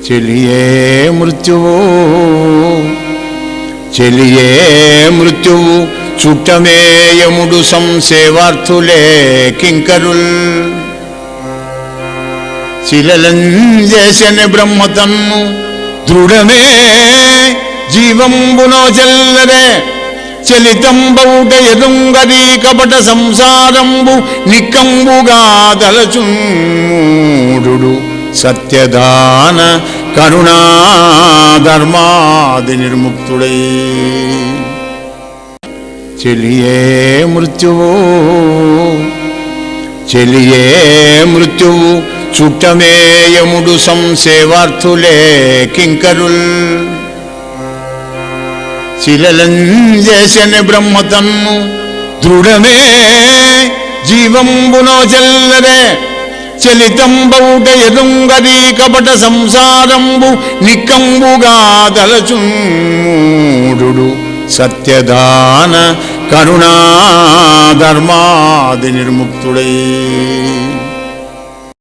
చెలియే మృత్యువు చెలియే మృత్యువు చుట్టమే యముడు సంసేవార్థులే కింకరుల్ శిలలంజేసని బ్రహ్మతన్ను దృఢమే జీవంబునో చెల్లరే చలితంబౌట ఎదుంగదీ కపట సంసారంబు నిక్కంబుగా దలచుడు సత్యదాన కరుణా ధర్మాది నిర్ముక్తుడై చెలియే మృత్యువు చెలియే మృత్యువు చుట్టమే యముడు సంసేవార్థులే కింకరుల్ శిలలంజేసని బ్రహ్మతన్ను దృఢమే జీవంబునో చెల్లరే చలితంబౌట ఎదుంగదీ కపట సంసారంబు నిక్కంబుగా దలచుడు సత్యదాన కరుణా ధర్మాది నిర్ముక్తుడై